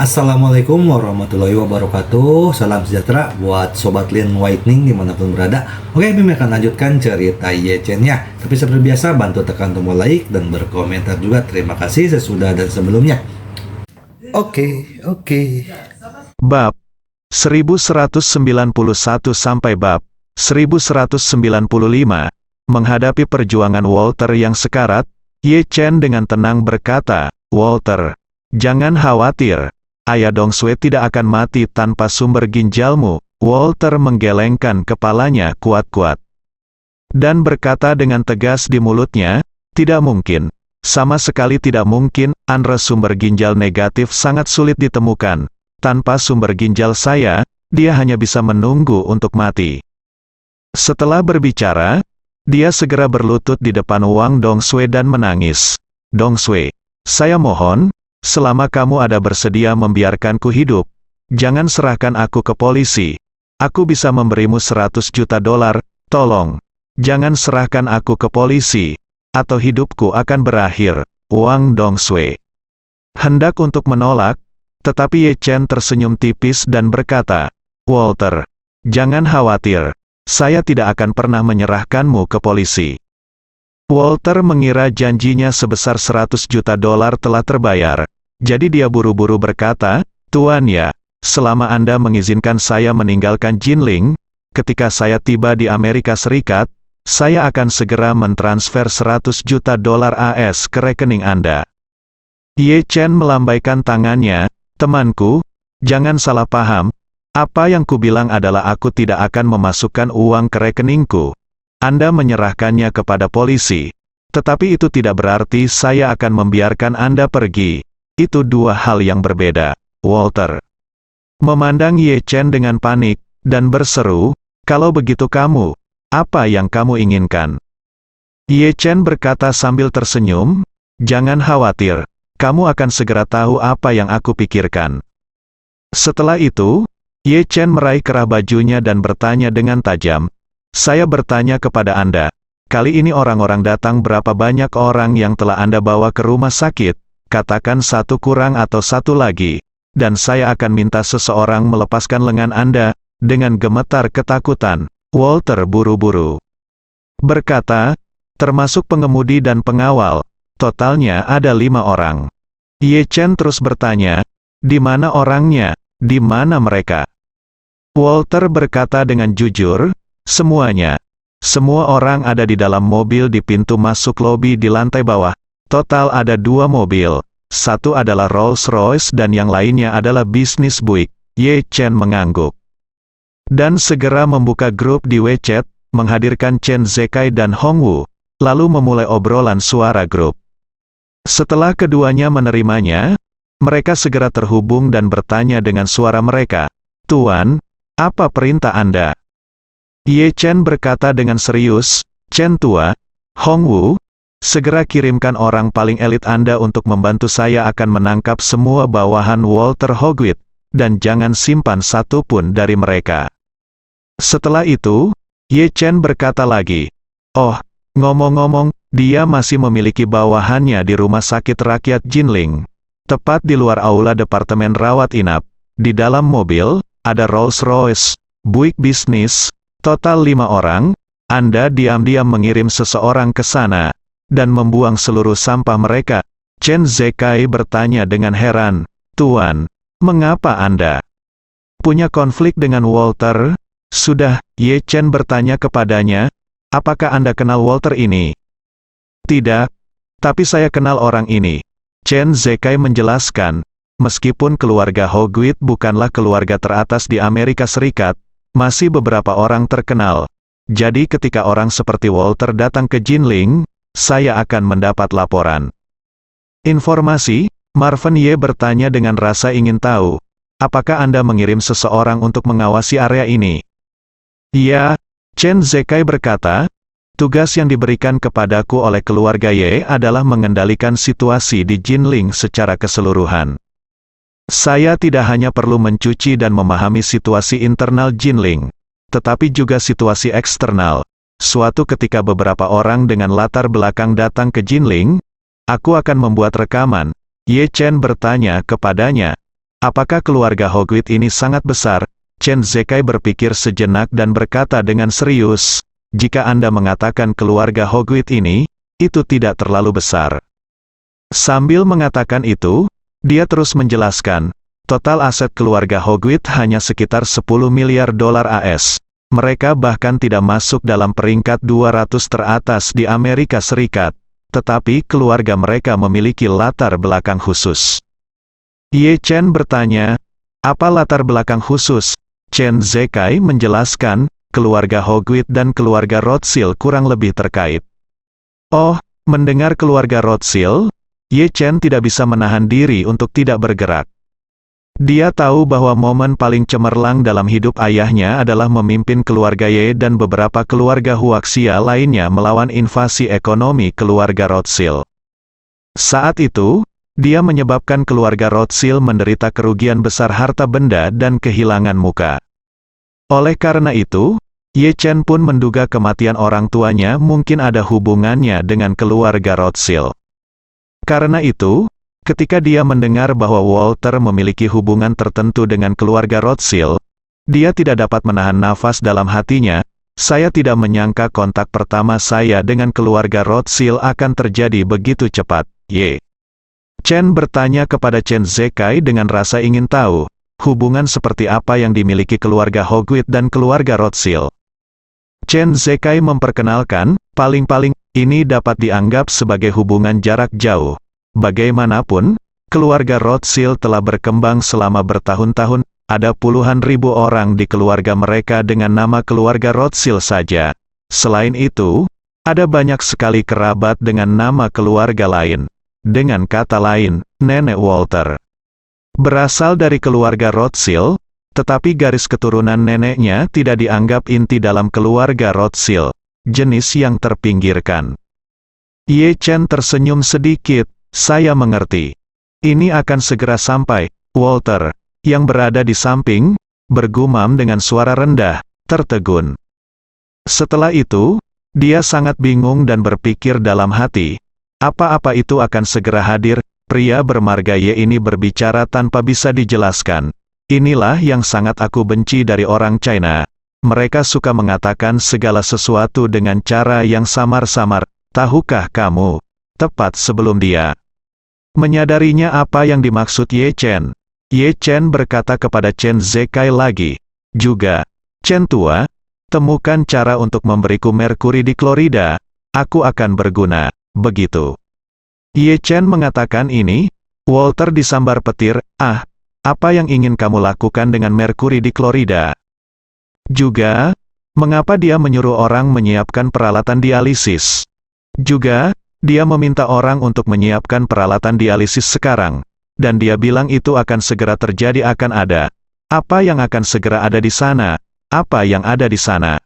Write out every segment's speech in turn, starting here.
Assalamualaikum warahmatullahi wabarakatuh. Salam sejahtera buat Sobat Lin Whitening dimanapun berada. Oke, Bim akan lanjutkan cerita Yechen-nya. Tapi seperti biasa, bantu tekan tombol like dan berkomentar juga. Terima kasih sesudah dan sebelumnya. Oke. Bab 1191 sampai bab 1195. Menghadapi perjuangan Walter yang sekarat, Ye Chen dengan tenang berkata, "Walter, jangan khawatir. Ayah Dong Sui tidak akan mati tanpa sumber ginjalmu." Walter menggelengkan kepalanya kuat-kuat dan berkata dengan tegas di mulutnya, "Tidak mungkin. Sama sekali tidak mungkin. Andre sumber ginjal negatif sangat sulit ditemukan. Tanpa sumber ginjal saya, dia hanya bisa menunggu untuk mati." Setelah berbicara, dia segera berlutut di depan Wang Dongsui dan menangis. "Dongsui, saya mohon, selama kamu ada bersedia membiarkanku hidup, jangan serahkan aku ke polisi. Aku bisa memberimu 100 juta dolar, tolong. Jangan serahkan aku ke polisi, atau hidupku akan berakhir." Wang Dongsui hendak untuk menolak, tetapi Ye Chen tersenyum tipis dan berkata, "Walter, jangan khawatir. Saya tidak akan pernah menyerahkanmu ke polisi." Walter mengira janjinya sebesar 100 juta dolar telah terbayar. Jadi dia buru-buru berkata, "Tuan ya, selama Anda mengizinkan saya meninggalkan Jinling, ketika saya tiba di Amerika Serikat, saya akan segera mentransfer 100 juta dolar AS ke rekening Anda." Ye Chen melambaikan tangannya, "Temanku, jangan salah paham. Apa yang kubilang adalah aku tidak akan memasukkan uang ke rekeningku. Anda menyerahkannya kepada polisi. Tetapi itu tidak berarti saya akan membiarkan Anda pergi. Itu dua hal yang berbeda." Walter memandang Ye Chen dengan panik, dan berseru, "Kalau begitu kamu, apa yang kamu inginkan?" Ye Chen berkata sambil tersenyum, "Jangan khawatir, kamu akan segera tahu apa yang aku pikirkan." Setelah itu, Ye Chen meraih kerah bajunya dan bertanya dengan tajam, "Saya bertanya kepada Anda, kali ini orang-orang datang berapa banyak orang yang telah Anda bawa ke rumah sakit? Katakan satu kurang atau satu lagi, dan saya akan minta seseorang melepaskan lengan Anda." Dengan gemetar ketakutan, Walter buru-buru berkata, "Termasuk pengemudi dan pengawal, totalnya ada 5 orang." Ye Chen terus bertanya, "Di mana orangnya? Di mana mereka?" Walter berkata dengan jujur, "Semuanya. Semua orang ada di dalam mobil di pintu masuk lobi di lantai bawah. Total ada 2 mobil. Satu adalah Rolls-Royce dan yang lainnya adalah bisnis Buick." Ye Chen mengangguk dan segera membuka grup di WeChat, menghadirkan Chen Zekai dan Hongwu, lalu memulai obrolan suara grup. Setelah keduanya menerimanya, mereka segera terhubung dan bertanya dengan suara mereka, "Tuan, apa perintah Anda?" Ye Chen berkata dengan serius, "Chen Tua, Hongwu, segera kirimkan orang paling elit Anda untuk membantu saya akan menangkap semua bawahan Walter Hogwit, dan jangan simpan satu pun dari mereka." Setelah itu, Ye Chen berkata lagi, "Oh, ngomong-ngomong, dia masih memiliki bawahannya di rumah sakit rakyat Jinling. Tepat di luar aula departemen rawat inap. Di dalam mobil, ada Rolls-Royce, Buick bisnis, total 5 orang. Anda diam-diam mengirim seseorang ke sana, dan membuang seluruh sampah mereka." Chen Zekai bertanya dengan heran, "Tuan, mengapa Anda punya konflik dengan Walter?" "Sudah," Ye Chen bertanya kepadanya, "apakah Anda kenal Walter ini?" "Tidak, tapi saya kenal orang ini." Chen Zekai menjelaskan, "Meskipun keluarga Hogwit bukanlah keluarga teratas di Amerika Serikat, masih beberapa orang terkenal. Jadi ketika orang seperti Walter datang ke Jinling, saya akan mendapat laporan." "Informasi?" Marvin Ye bertanya dengan rasa ingin tahu, "Apakah Anda mengirim seseorang untuk mengawasi area ini?" "Iya," Chen Zekai berkata, "tugas yang diberikan kepadaku oleh keluarga Ye adalah mengendalikan situasi di Jinling secara keseluruhan. Saya tidak hanya perlu mencuci dan memahami situasi internal Jinling, tetapi juga situasi eksternal. Suatu ketika beberapa orang dengan latar belakang datang ke Jinling, aku akan membuat rekaman." Ye Chen bertanya kepadanya, Apakah keluarga Hogwit ini sangat besar? Chen Zekai berpikir sejenak dan berkata dengan serius, jika Anda mengatakan keluarga Hogwit ini, itu tidak terlalu besar. Sambil mengatakan itu, dia terus menjelaskan, total aset keluarga Hogwit hanya sekitar 10 miliar dolar AS. Mereka bahkan tidak masuk dalam peringkat 200 teratas di Amerika Serikat, tetapi keluarga mereka memiliki latar belakang khusus. Ye Chen bertanya, apa latar belakang khusus? Chen Zekai menjelaskan, keluarga Hogwit dan keluarga Rothschild kurang lebih terkait. Oh, mendengar keluarga Rothschild, Ye Chen tidak bisa menahan diri untuk tidak bergerak. Dia tahu bahwa momen paling cemerlang dalam hidup ayahnya adalah memimpin keluarga Ye dan beberapa keluarga Huaxia lainnya melawan invasi ekonomi keluarga Rothschild. Saat itu, dia menyebabkan keluarga Rothschild menderita kerugian besar harta benda dan kehilangan muka. Oleh karena itu, Ye Chen pun menduga kematian orang tuanya mungkin ada hubungannya dengan keluarga Rothschild. Karena itu, ketika dia mendengar bahwa Walter memiliki hubungan tertentu dengan keluarga Rothschild, dia tidak dapat menahan nafas dalam hatinya. Saya tidak menyangka kontak pertama saya dengan keluarga Rothschild akan terjadi begitu cepat. Ye Chen bertanya kepada Chen Zekai dengan rasa ingin tahu, hubungan seperti apa yang dimiliki keluarga Hogwit dan keluarga Rothschild. Chen Zekai memperkenalkan, paling-paling, ini dapat dianggap sebagai hubungan jarak jauh. Bagaimanapun, keluarga Rothschild telah berkembang selama bertahun-tahun, ada puluhan ribu orang di keluarga mereka dengan nama keluarga Rothschild saja. Selain itu, ada banyak sekali kerabat dengan nama keluarga lain. Dengan kata lain, nenek Walter berasal dari keluarga Rothschild, tetapi garis keturunan neneknya tidak dianggap inti dalam keluarga Rothschild, jenis yang terpinggirkan. Ye Chen tersenyum sedikit, saya mengerti. Ini akan segera sampai, Walter, yang berada di samping, bergumam dengan suara rendah, tertegun. Setelah itu, dia sangat bingung dan berpikir dalam hati, apa-apa itu akan segera hadir. Pria bermarga Ye ini berbicara tanpa bisa dijelaskan. Inilah yang sangat aku benci dari orang China. Mereka suka mengatakan segala sesuatu dengan cara yang samar-samar. Tahukah kamu? Tepat sebelum dia menyadarinya apa yang dimaksud Ye Chen, Ye Chen berkata kepada Chen Zekai lagi, juga, Chen tua, temukan cara untuk memberiku merkuri di klorida, aku akan berguna, begitu. Ye Chen mengatakan ini, Walter disambar petir, apa yang ingin kamu lakukan dengan merkuri di klorida? Juga, mengapa dia menyuruh orang menyiapkan peralatan dialisis? Juga, dia meminta orang untuk menyiapkan peralatan dialisis sekarang, dan dia bilang itu akan segera terjadi akan ada. Apa yang akan segera ada di sana? Apa yang ada di sana?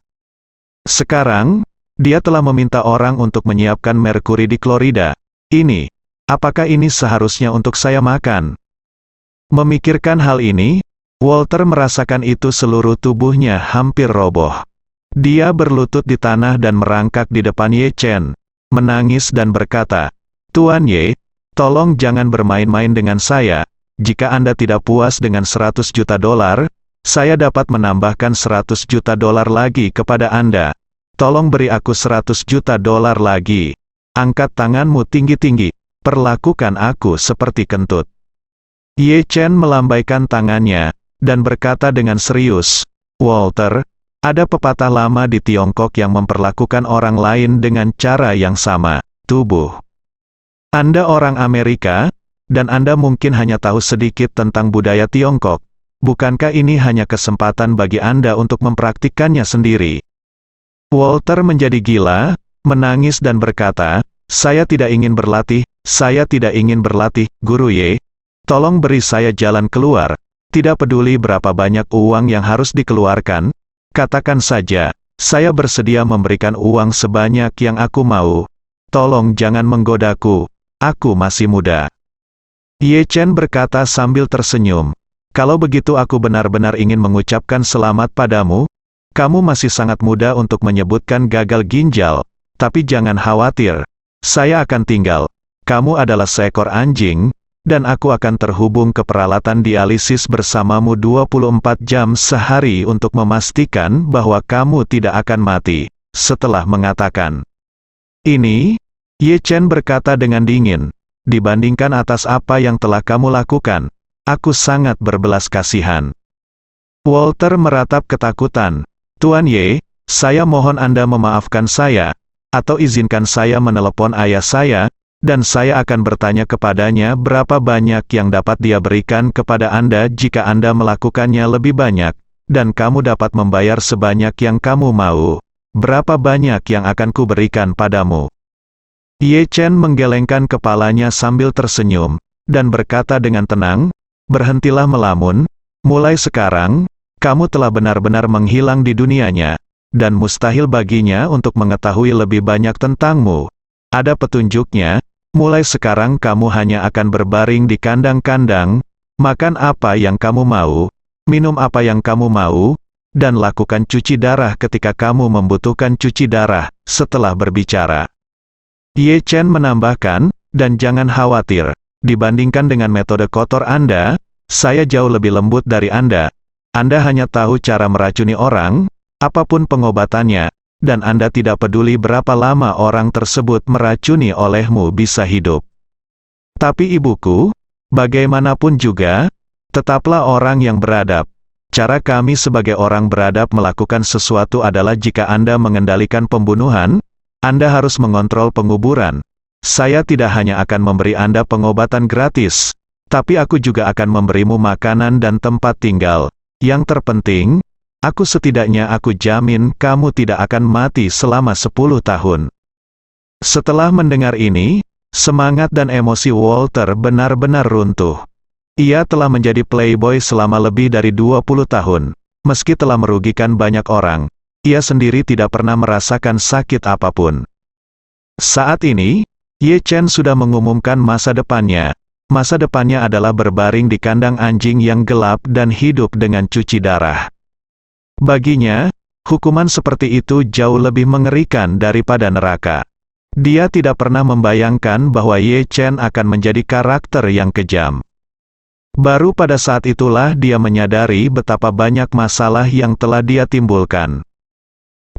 Sekarang, dia telah meminta orang untuk menyiapkan merkuri di klorida. Ini, apakah ini seharusnya untuk saya makan? Memikirkan hal ini, Walter merasakan itu seluruh tubuhnya hampir roboh. Dia berlutut di tanah dan merangkak di depan Ye Chen, menangis dan berkata, Tuan Ye, tolong jangan bermain-main dengan saya. Jika Anda tidak puas dengan 100 juta dolar, saya dapat menambahkan 100 juta dolar lagi kepada Anda. Tolong beri aku 100 juta dolar lagi. Angkat tanganmu tinggi-tinggi, perlakukan aku seperti kentut. Ye Chen melambaikan tangannya, dan berkata dengan serius, Walter, ada pepatah lama di Tiongkok yang memperlakukan orang lain dengan cara yang sama, tubuh. Anda orang Amerika, dan Anda mungkin hanya tahu sedikit tentang budaya Tiongkok. Bukankah ini hanya kesempatan bagi Anda untuk mempraktikkannya sendiri? Walter menjadi gila, menangis dan berkata, saya tidak ingin berlatih, Guru Ye. Tolong beri saya jalan keluar, tidak peduli berapa banyak uang yang harus dikeluarkan, katakan saja, saya bersedia memberikan uang sebanyak yang aku mau. Tolong jangan menggodaku, aku masih muda. Ye Chen berkata sambil tersenyum, kalau begitu aku benar-benar ingin mengucapkan selamat padamu, kamu masih sangat muda untuk menyebutkan gagal ginjal, tapi jangan khawatir, saya akan tinggal. Kamu adalah seekor anjing, dan aku akan terhubung ke peralatan dialisis bersamamu 24 jam sehari untuk memastikan bahwa kamu tidak akan mati. Setelah mengatakan ini, Ye Chen berkata dengan dingin, dibandingkan atas apa yang telah kamu lakukan, aku sangat berbelas kasihan. Walter meratap ketakutan. Tuan Ye, saya mohon Anda memaafkan saya, atau izinkan saya menelepon ayah saya, dan saya akan bertanya kepadanya berapa banyak yang dapat dia berikan kepada Anda jika Anda melakukannya lebih banyak, dan kamu dapat membayar sebanyak yang kamu mau. Berapa banyak yang akan kuberikan padamu? Ye Chen menggelengkan kepalanya sambil tersenyum, dan berkata dengan tenang, berhentilah melamun, mulai sekarang, kamu telah benar-benar menghilang di dunianya, dan mustahil baginya untuk mengetahui lebih banyak tentangmu. Ada petunjuknya, mulai sekarang kamu hanya akan berbaring di kandang-kandang, makan apa yang kamu mau, minum apa yang kamu mau, dan lakukan cuci darah ketika kamu membutuhkan cuci darah. Setelah berbicara, Ye Chen menambahkan, dan jangan khawatir, dibandingkan dengan metode kotor Anda, saya jauh lebih lembut dari Anda. Anda hanya tahu cara meracuni orang, apapun pengobatannya, dan Anda tidak peduli berapa lama orang tersebut meracuni olehmu bisa hidup. Tapi ibuku, bagaimanapun juga, tetaplah orang yang beradab. Cara kami sebagai orang beradab melakukan sesuatu adalah jika Anda mengendalikan pembunuhan, Anda harus mengontrol penguburan. Saya tidak hanya akan memberi Anda pengobatan gratis, tapi aku juga akan memberimu makanan dan tempat tinggal. Yang terpenting, aku jamin kamu tidak akan mati selama 10 tahun. Setelah mendengar ini, semangat dan emosi Walter benar-benar runtuh. Ia telah menjadi playboy selama lebih dari 20 tahun. Meski telah merugikan banyak orang, ia sendiri tidak pernah merasakan sakit apapun. Saat ini, Ye Chen sudah mengumumkan masa depannya. Masa depannya adalah berbaring di kandang anjing yang gelap dan hidup dengan cuci darah. Baginya, hukuman seperti itu jauh lebih mengerikan daripada neraka. Dia tidak pernah membayangkan bahwa Ye Chen akan menjadi karakter yang kejam. Baru pada saat itulah dia menyadari betapa banyak masalah yang telah dia timbulkan.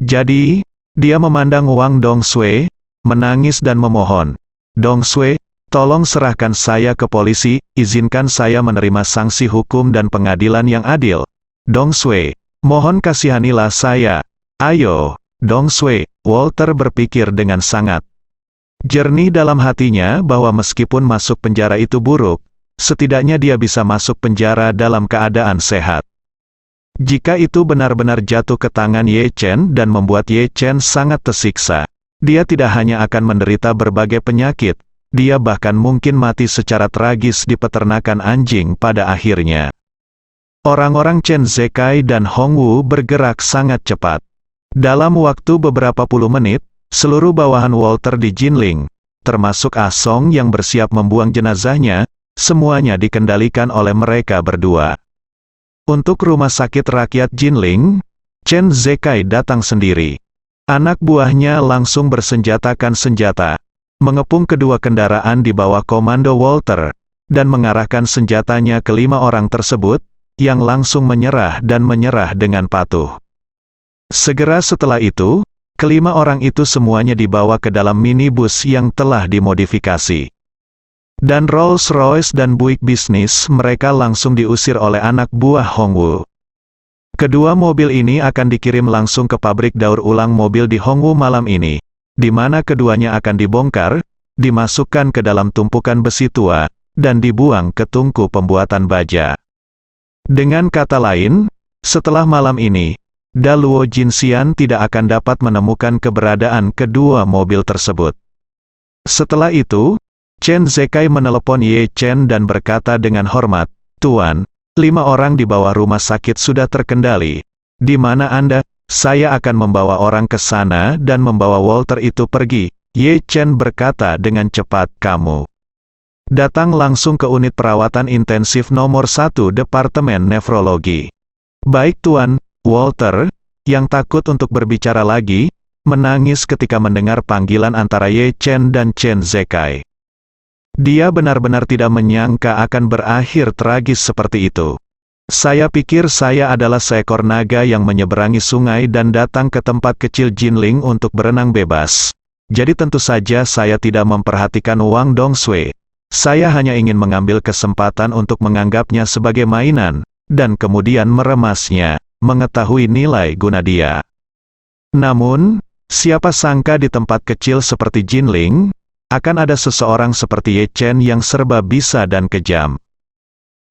Jadi, dia memandang Wang Dongsui, menangis dan memohon, "Dongsui, tolong serahkan saya ke polisi, izinkan saya menerima sanksi hukum dan pengadilan yang adil. Dongsui, mohon kasihanilah saya. Ayo, Dongsui." Walter berpikir dengan sangat jernih dalam hatinya bahwa meskipun masuk penjara itu buruk, setidaknya dia bisa masuk penjara dalam keadaan sehat. Jika itu benar-benar jatuh ke tangan Ye Chen dan membuat Ye Chen sangat tersiksa, dia tidak hanya akan menderita berbagai penyakit, dia bahkan mungkin mati secara tragis di peternakan anjing pada akhirnya. Orang-orang Chen Zekai dan Hong Wu bergerak sangat cepat. Dalam waktu beberapa puluh menit, seluruh bawahan Walter di Jinling, termasuk Ah Song yang bersiap membuang jenazahnya, semuanya dikendalikan oleh mereka berdua. Untuk rumah sakit rakyat Jinling, Chen Zekai datang sendiri. Anak buahnya langsung bersenjatakan senjata, mengepung kedua kendaraan di bawah komando Walter, dan mengarahkan senjatanya ke 5 orang tersebut, yang langsung menyerah dan menyerah dengan patuh. Segera setelah itu, kelima orang itu semuanya dibawa ke dalam minibus yang telah dimodifikasi. Dan Rolls-Royce dan Buick bisnis mereka langsung diusir oleh anak buah Hongwu. Kedua mobil ini akan dikirim langsung ke pabrik daur ulang mobil di Hongwu malam ini, di mana keduanya akan dibongkar, dimasukkan ke dalam tumpukan besi tua, dan dibuang ke tungku pembuatan baja. Dengan kata lain, setelah malam ini, Daluo Jinxian tidak akan dapat menemukan keberadaan kedua mobil tersebut. Setelah itu, Chen Zekai menelepon Ye Chen dan berkata dengan hormat, "Tuan, 5 orang di bawah rumah sakit sudah terkendali. Di mana Anda? Saya akan membawa orang ke sana dan membawa Walter itu pergi." Ye Chen berkata dengan cepat, "Kamu datang langsung ke unit perawatan intensif nomor 1 Departemen Nefrologi." "Baik Tuan." Walter, yang takut untuk berbicara lagi, menangis ketika mendengar panggilan antara Ye Chen dan Chen Zekai. Dia benar-benar tidak menyangka akan berakhir tragis seperti itu. Saya pikir saya adalah seekor naga yang menyeberangi sungai dan datang ke tempat kecil Jinling untuk berenang bebas. Jadi tentu saja saya tidak memperhatikan Wang Dongsui. Saya hanya ingin mengambil kesempatan untuk menganggapnya sebagai mainan, dan kemudian meremasnya, mengetahui nilai guna dia. Namun, siapa sangka di tempat kecil seperti Jinling, akan ada seseorang seperti Ye Chen yang serba bisa dan kejam.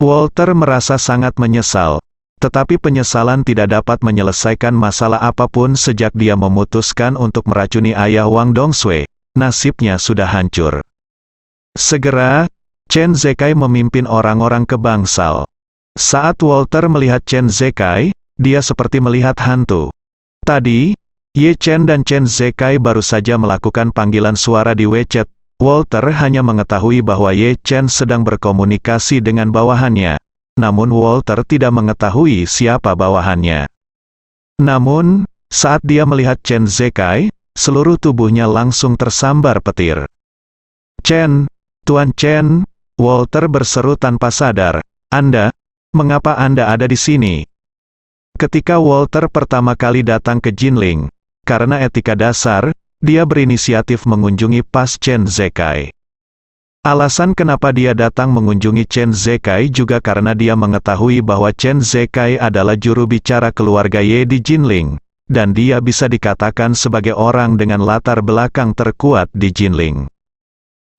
Walter merasa sangat menyesal, tetapi penyesalan tidak dapat menyelesaikan masalah apapun sejak dia memutuskan untuk meracuni ayah Wang Dongsui. Nasibnya sudah hancur. Segera, Chen Zekai memimpin orang-orang ke bangsal. Saat Walter melihat Chen Zekai, dia seperti melihat hantu. Tadi, Ye Chen dan Chen Zekai baru saja melakukan panggilan suara di WeChat. Walter hanya mengetahui bahwa Ye Chen sedang berkomunikasi dengan bawahannya. Namun Walter tidak mengetahui siapa bawahannya. Namun, saat dia melihat Chen Zekai, seluruh tubuhnya langsung tersambar petir. "Chen, Tuan Chen," Walter berseru tanpa sadar, mengapa Anda ada di sini?" Ketika Walter pertama kali datang ke Jinling, karena etika dasar, dia berinisiatif mengunjungi pas Chen Zekai. Alasan kenapa dia datang mengunjungi Chen Zekai juga karena dia mengetahui bahwa Chen Zekai adalah juru bicara keluarga Ye di Jinling, dan dia bisa dikatakan sebagai orang dengan latar belakang terkuat di Jinling.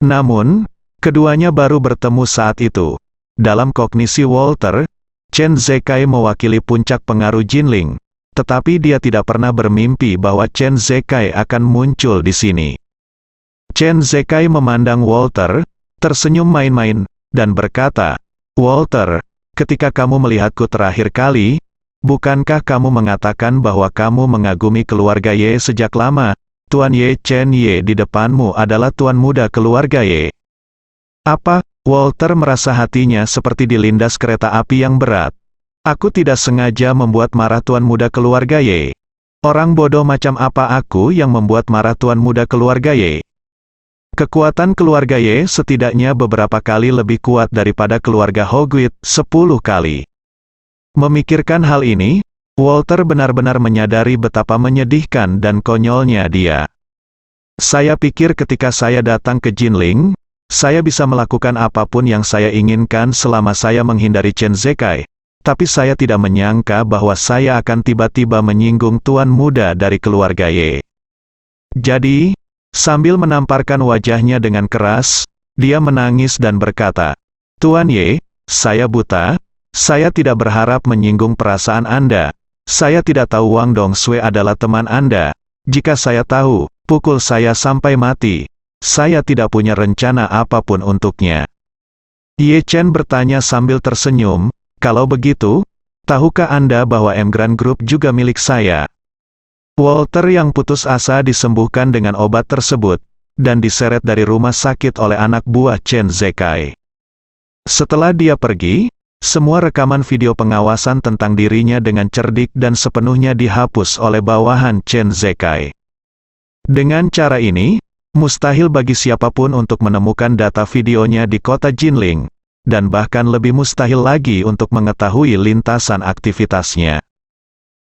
Namun, keduanya baru bertemu saat itu. Dalam kognisi Walter, Chen Zekai mewakili puncak pengaruh Jinling, tetapi dia tidak pernah bermimpi bahwa Chen Zekai akan muncul di sini. Chen Zekai memandang Walter, tersenyum main-main, dan berkata, "Walter, ketika kamu melihatku terakhir kali, bukankah kamu mengatakan bahwa kamu mengagumi keluarga Ye sejak lama? Tuan Ye Chen Ye di depanmu adalah tuan muda keluarga Ye." "Apa?" Walter merasa hatinya seperti dilindas kereta api yang berat. "Aku tidak sengaja membuat marah tuan muda keluarga Ye. Orang bodoh macam apa aku yang membuat marah tuan muda keluarga Ye? Kekuatan keluarga Ye setidaknya beberapa kali lebih kuat daripada keluarga Hogwit, 10 kali." Memikirkan hal ini, Walter benar-benar menyadari betapa menyedihkan dan konyolnya dia. "Saya pikir ketika saya datang ke Jinling, saya bisa melakukan apapun yang saya inginkan selama saya menghindari Chen Zekai. Tapi saya tidak menyangka bahwa saya akan tiba-tiba menyinggung tuan muda dari keluarga Ye." Jadi, sambil menamparkan wajahnya dengan keras, dia menangis dan berkata, "Tuan Ye, saya buta, saya tidak berharap menyinggung perasaan Anda. Saya tidak tahu Wang Dongsui adalah teman Anda. Jika saya tahu, pukul saya sampai mati. Saya tidak punya rencana apapun untuknya." Ye Chen bertanya sambil tersenyum, "Kalau begitu, tahukah Anda bahwa Emgrand Group juga milik saya?" Walter yang putus asa disembuhkan dengan obat tersebut, dan diseret dari rumah sakit oleh anak buah Chen Zekai. Setelah dia pergi, semua rekaman video pengawasan tentang dirinya dengan cerdik dan sepenuhnya dihapus oleh bawahan Chen Zekai. Dengan cara ini, mustahil bagi siapapun untuk menemukan data videonya di kota Jinling, dan bahkan lebih mustahil lagi untuk mengetahui lintasan aktivitasnya.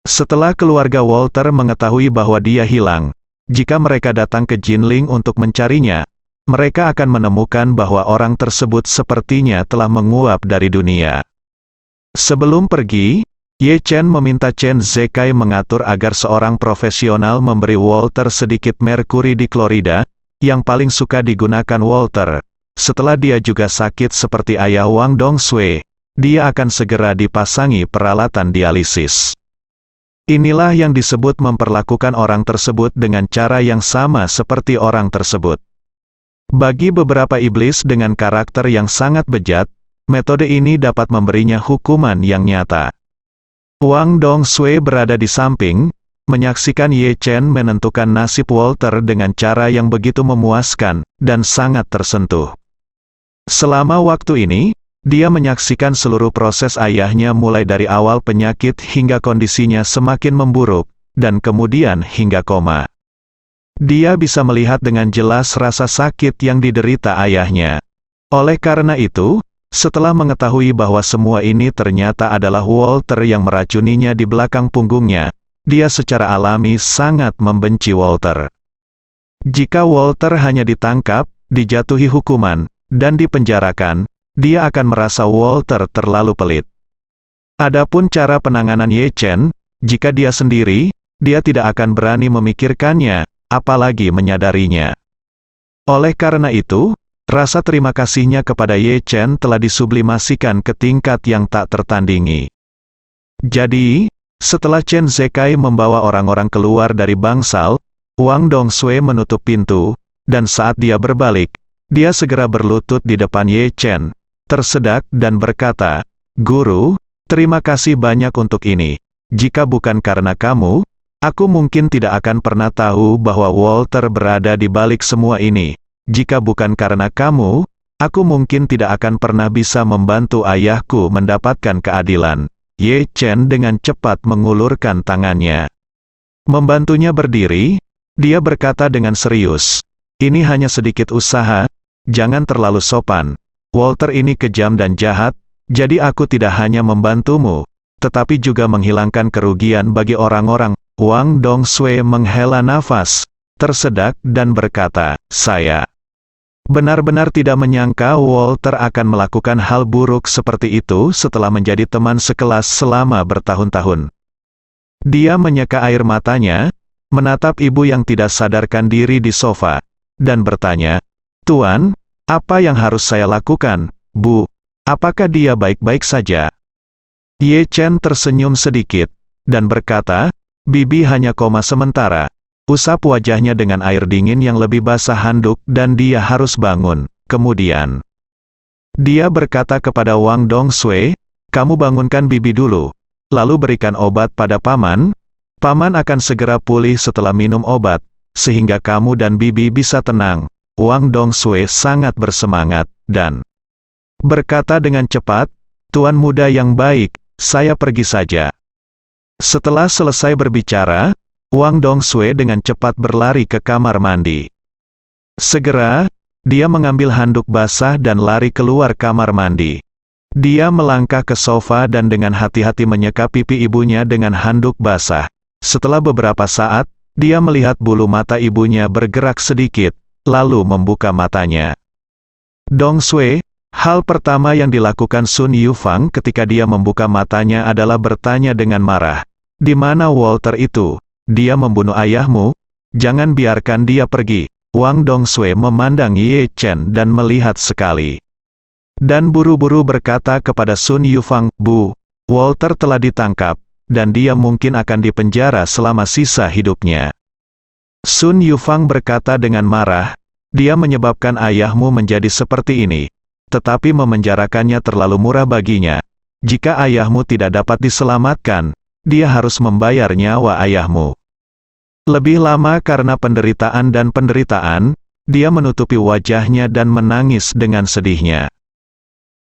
Setelah keluarga Walter mengetahui bahwa dia hilang, jika mereka datang ke Jinling untuk mencarinya, mereka akan menemukan bahwa orang tersebut sepertinya telah menguap dari dunia. Sebelum pergi, Ye Chen meminta Chen Zekai mengatur agar seorang profesional memberi Walter sedikit merkuri di klorida, yang paling suka digunakan Walter. Setelah dia juga sakit seperti ayah Wang Dongsui, dia akan segera dipasangi peralatan dialisis. Inilah yang disebut memperlakukan orang tersebut dengan cara yang sama seperti orang tersebut. Bagi beberapa iblis dengan karakter yang sangat bejat, metode ini dapat memberinya hukuman yang nyata. Wang Dongsui berada di samping, menyaksikan Ye Chen menentukan nasib Walter dengan cara yang begitu memuaskan, dan sangat tersentuh. Selama waktu ini, dia menyaksikan seluruh proses ayahnya mulai dari awal penyakit hingga kondisinya semakin memburuk, dan kemudian hingga koma. Dia bisa melihat dengan jelas rasa sakit yang diderita ayahnya. Oleh karena itu, setelah mengetahui bahwa semua ini ternyata adalah Walter yang meracuninya di belakang punggungnya, dia secara alami sangat membenci Walter. Jika Walter hanya ditangkap, dijatuhi hukuman, dan dipenjarakan, dia akan merasa Walter terlalu pelit. Adapun cara penanganan Ye Chen, jika dia sendiri, dia tidak akan berani memikirkannya, apalagi menyadarinya. Oleh karena itu, rasa terima kasihnya kepada Ye Chen telah disublimasikan ke tingkat yang tak tertandingi. Jadi, setelah Chen Zekai membawa orang-orang keluar dari bangsal, Wang Dongsui menutup pintu, dan saat dia berbalik, dia segera berlutut di depan Ye Chen, tersedak dan berkata, "Guru, terima kasih banyak untuk ini. Jika bukan karena kamu, aku mungkin tidak akan pernah tahu bahwa Walter berada di balik semua ini. Jika bukan karena kamu, aku mungkin tidak akan pernah bisa membantu ayahku mendapatkan keadilan." Ye Chen dengan cepat mengulurkan tangannya. Membantunya berdiri, dia berkata dengan serius, "Ini hanya sedikit usaha, jangan terlalu sopan. Walter ini kejam dan jahat, jadi aku tidak hanya membantumu, tetapi juga menghilangkan kerugian bagi orang-orang." Wang Dongsui menghela nafas, tersedak dan berkata, "Saya benar-benar tidak menyangka Walter akan melakukan hal buruk seperti itu setelah menjadi teman sekelas selama bertahun-tahun." Dia menyeka air matanya, menatap ibu yang tidak sadarkan diri di sofa, dan bertanya, "Tuan, apa yang harus saya lakukan, Bu? Apakah dia baik-baik saja?" Ye Chen tersenyum sedikit, dan berkata, "Bibi hanya koma sementara." Usap wajahnya dengan air dingin yang lebih basah handuk dan dia harus bangun. Kemudian, dia berkata kepada Wang Dongsui, "Kamu bangunkan Bibi dulu, lalu berikan obat pada Paman. Paman akan segera pulih setelah minum obat, sehingga kamu dan Bibi bisa tenang." Wang Dongsui sangat bersemangat, dan berkata dengan cepat, "Tuan muda yang baik, saya pergi saja." Setelah selesai berbicara, Wang Dongsui dengan cepat berlari ke kamar mandi. Segera, dia mengambil handuk basah dan lari keluar kamar mandi. Dia melangkah ke sofa dan dengan hati-hati menyeka pipi ibunya dengan handuk basah. Setelah beberapa saat, dia melihat bulu mata ibunya bergerak sedikit, lalu membuka matanya. Dongsui, hal pertama yang dilakukan Sun Yufang ketika dia membuka matanya adalah bertanya dengan marah, "Di mana Walter itu? Dia membunuh ayahmu? Jangan biarkan dia pergi." Wang Dongsui memandang Ye Chen dan melihat sekali. Dan buru-buru berkata kepada Sun Yufang, "Bu, Walter telah ditangkap, dan dia mungkin akan dipenjara selama sisa hidupnya." Sun Yufang berkata dengan marah, "Dia menyebabkan ayahmu menjadi seperti ini. Tetapi memenjarakannya terlalu murah baginya. Jika ayahmu tidak dapat diselamatkan, dia harus membayar nyawa ayahmu." Lebih lama karena penderitaan dan penderitaan, dia menutupi wajahnya dan menangis dengan sedihnya.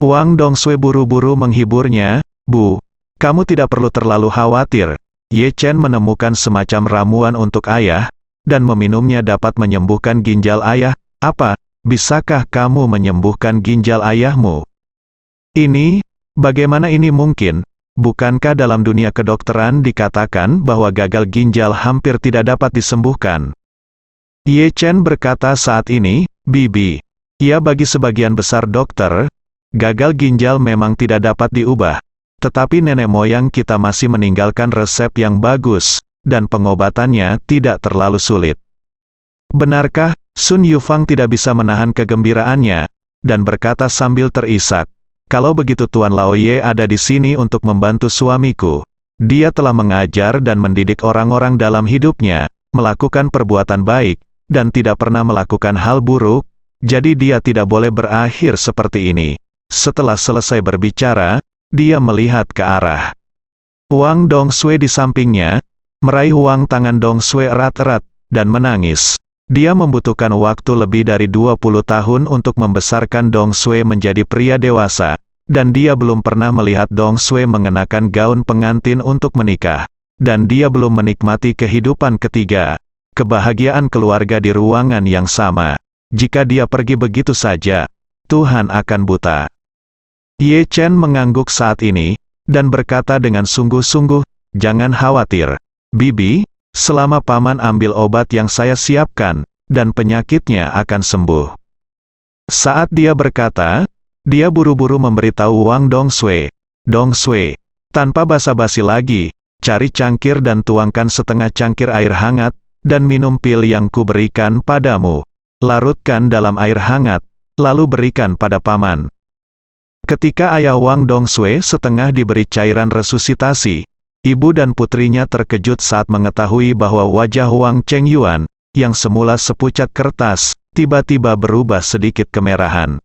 Wang Dongsui buru-buru menghiburnya, "Bu, kamu tidak perlu terlalu khawatir. Ye Chen menemukan semacam ramuan untuk ayah, dan meminumnya dapat menyembuhkan ginjal ayah. Apa, bisakah kamu menyembuhkan ginjal ayahmu?" "Ini, bagaimana ini mungkin? Bukankah dalam dunia kedokteran dikatakan bahwa gagal ginjal hampir tidak dapat disembuhkan?" Ye Chen berkata saat ini, "Bibi, ya bagi sebagian besar dokter, gagal ginjal memang tidak dapat diubah. Tetapi nenek moyang kita masih meninggalkan resep yang bagus, dan pengobatannya tidak terlalu sulit." "Benarkah?" Sun Yufang tidak bisa menahan kegembiraannya, dan berkata sambil terisak, "Kalau begitu Tuan Laoye ada di sini untuk membantu suamiku. Dia telah mengajar dan mendidik orang-orang dalam hidupnya, melakukan perbuatan baik, dan tidak pernah melakukan hal buruk, jadi dia tidak boleh berakhir seperti ini." Setelah selesai berbicara, dia melihat ke arah Wang Dongsui di sampingnya, meraih tangan Dongsui erat-erat, dan menangis. Dia membutuhkan waktu lebih dari 20 tahun untuk membesarkan Dongsui menjadi pria dewasa, dan dia belum pernah melihat Dongsui mengenakan gaun pengantin untuk menikah. Dan dia belum menikmati kehidupan ketiga, kebahagiaan keluarga di ruangan yang sama. Jika dia pergi begitu saja, Tuhan akan buta. Ye Chen mengangguk saat ini, dan berkata dengan sungguh-sungguh, "Jangan khawatir, Bibi, selama paman ambil obat yang saya siapkan, dan penyakitnya akan sembuh." Saat dia berkata, dia buru-buru memberitahu Wang Dongsui, "Dongsui, tanpa basa-basi lagi, cari cangkir dan tuangkan setengah cangkir air hangat, dan minum pil yang kuberikan padamu. Larutkan dalam air hangat, lalu berikan pada paman." Ketika ayah Wang Dongsui setengah diberi cairan resusitasi, ibu dan putrinya terkejut saat mengetahui bahwa wajah Wang Chengyuan, yang semula sepucat kertas, tiba-tiba berubah sedikit kemerahan.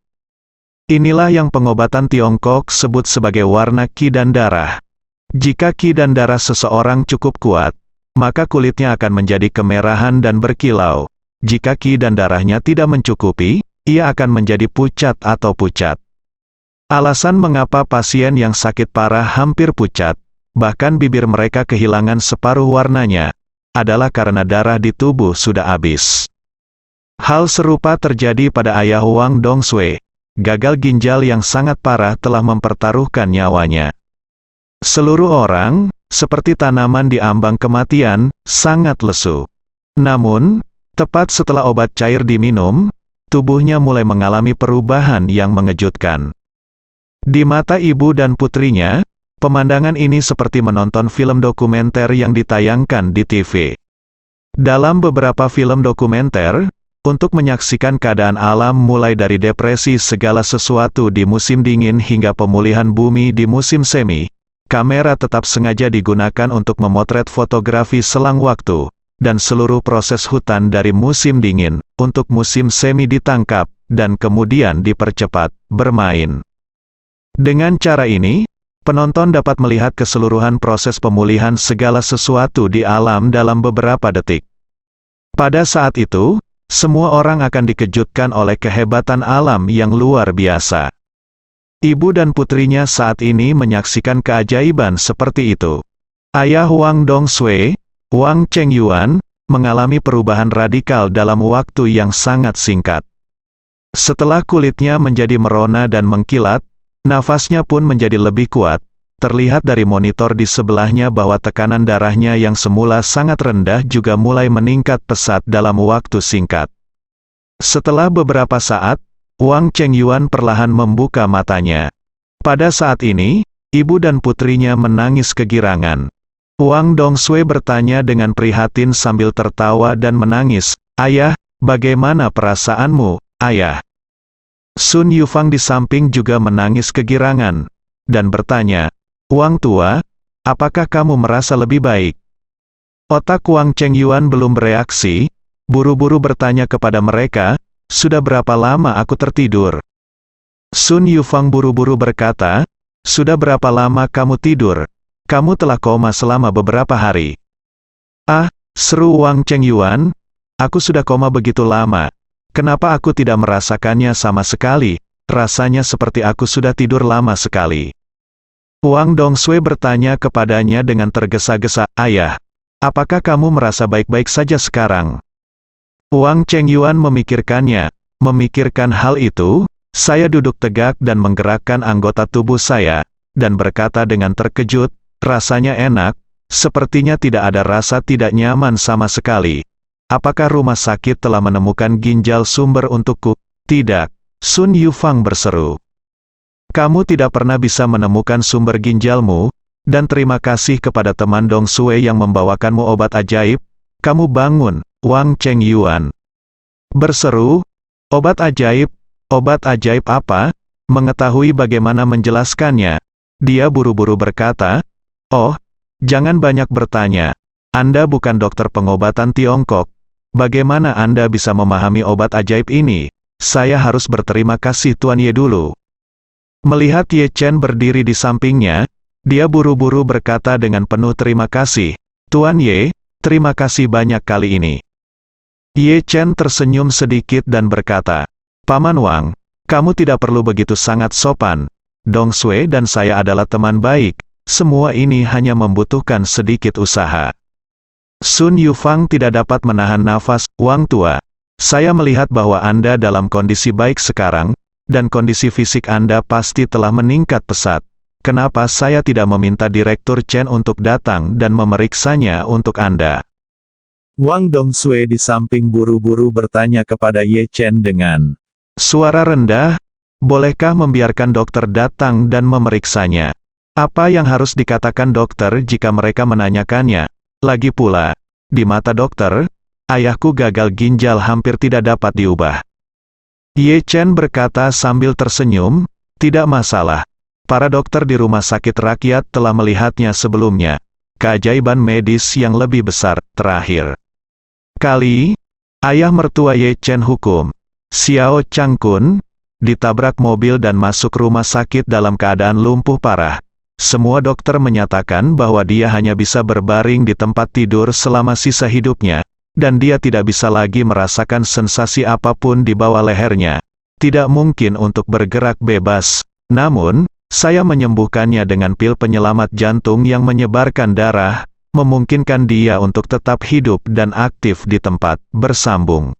Inilah yang pengobatan Tiongkok sebut sebagai warna qi dan darah. Jika qi dan darah seseorang cukup kuat, maka kulitnya akan menjadi kemerahan dan berkilau. Jika qi dan darahnya tidak mencukupi, ia akan menjadi pucat atau pucat. Alasan mengapa pasien yang sakit parah hampir pucat, bahkan bibir mereka kehilangan separuh warnanya, adalah karena darah di tubuh sudah habis. Hal serupa terjadi pada ayah Wang Dongsui. Gagal ginjal yang sangat parah telah mempertaruhkan nyawanya. Seluruh orang, seperti tanaman di ambang kematian, sangat lesu. Namun, tepat setelah obat cair diminum, tubuhnya mulai mengalami perubahan yang mengejutkan. Di mata ibu dan putrinya, pemandangan ini seperti menonton film dokumenter yang ditayangkan di TV. Dalam beberapa film dokumenter, untuk menyaksikan keadaan alam mulai dari depresi segala sesuatu di musim dingin hingga pemulihan bumi di musim semi, kamera tetap sengaja digunakan untuk memotret fotografi selang waktu, dan seluruh proses hutan dari musim dingin, untuk musim semi ditangkap, dan kemudian dipercepat, bermain. Dengan cara ini, penonton dapat melihat keseluruhan proses pemulihan segala sesuatu di alam dalam beberapa detik. Pada saat itu, semua orang akan dikejutkan oleh kehebatan alam yang luar biasa. Ibu dan putrinya saat ini menyaksikan keajaiban seperti itu. Ayah Wang Dongsui, Wang Chengyuan, mengalami perubahan radikal dalam waktu yang sangat singkat. Setelah kulitnya menjadi merona dan mengkilat, nafasnya pun menjadi lebih kuat. Terlihat dari monitor di sebelahnya bahwa tekanan darahnya yang semula sangat rendah juga mulai meningkat pesat dalam waktu singkat. Setelah beberapa saat, Wang Chengyuan perlahan membuka matanya. Pada saat ini, ibu dan putrinya menangis kegirangan. Wang Dongsui bertanya dengan prihatin sambil tertawa dan menangis, "Ayah, bagaimana perasaanmu, ayah?" Sun Yufang di samping juga menangis kegirangan, dan bertanya, "Wang tua, apakah kamu merasa lebih baik?" Otak Wang Chengyuan belum bereaksi, buru-buru bertanya kepada mereka, "Sudah berapa lama aku tertidur?" Sun Yufang buru-buru berkata, "Sudah berapa lama kamu tidur? Kamu telah koma selama beberapa hari." "Ah," seru Wang Chengyuan, "aku sudah koma begitu lama. Kenapa aku tidak merasakannya sama sekali? Rasanya seperti aku sudah tidur lama sekali." Wang Dongsui bertanya kepadanya dengan tergesa-gesa, "Ayah, apakah kamu merasa baik-baik saja sekarang?" Wang Chengyuan memikirkan hal itu, saya duduk tegak dan menggerakkan anggota tubuh saya, dan berkata dengan terkejut, "Rasanya enak, sepertinya tidak ada rasa tidak nyaman sama sekali. Apakah rumah sakit telah menemukan ginjal sumber untukku?" "Tidak," Sun Yufang berseru. "Kamu tidak pernah bisa menemukan sumber ginjalmu, dan terima kasih kepada teman Dongsui yang membawakanmu obat ajaib." "Kamu bangun," Wang Chengyuan berseru, "Obat ajaib? Obat ajaib apa?" Mengetahui bagaimana menjelaskannya, dia buru-buru berkata, "Oh, jangan banyak bertanya. Anda bukan dokter pengobatan Tiongkok. Bagaimana Anda bisa memahami obat ajaib ini? Saya harus berterima kasih Tuan Ye dulu." Melihat Ye Chen berdiri di sampingnya, dia buru-buru berkata dengan penuh terima kasih, "Tuan Ye, terima kasih banyak kali ini." Ye Chen tersenyum sedikit dan berkata, "Paman Wang, kamu tidak perlu begitu sangat sopan. Dongsui dan saya adalah teman baik. Semua ini hanya membutuhkan sedikit usaha." Sun Yufang tidak dapat menahan nafas, "Wang tua, saya melihat bahwa Anda dalam kondisi baik sekarang, dan kondisi fisik Anda pasti telah meningkat pesat. Kenapa saya tidak meminta Direktur Chen untuk datang dan memeriksanya untuk Anda?" Wang Dongsue di samping buru-buru bertanya kepada Ye Chen dengan suara rendah, "Bolehkah membiarkan dokter datang dan memeriksanya? Apa yang harus dikatakan dokter jika mereka menanyakannya? Lagi pula, di mata dokter, ayahku gagal ginjal hampir tidak dapat diubah." Ye Chen berkata sambil tersenyum, "Tidak masalah. Para dokter di rumah sakit rakyat telah melihatnya sebelumnya. Keajaiban medis yang lebih besar, terakhir kali, ayah mertua Ye Chen hukum, Xiao Changkun, ditabrak mobil dan masuk rumah sakit dalam keadaan lumpuh parah. Semua dokter menyatakan bahwa dia hanya bisa berbaring di tempat tidur selama sisa hidupnya, dan dia tidak bisa lagi merasakan sensasi apapun di bawah lehernya. Tidak mungkin untuk bergerak bebas. Namun, saya menyembuhkannya dengan pil penyelamat jantung yang menyebarkan darah, memungkinkan dia untuk tetap hidup dan aktif di tempat bersambung.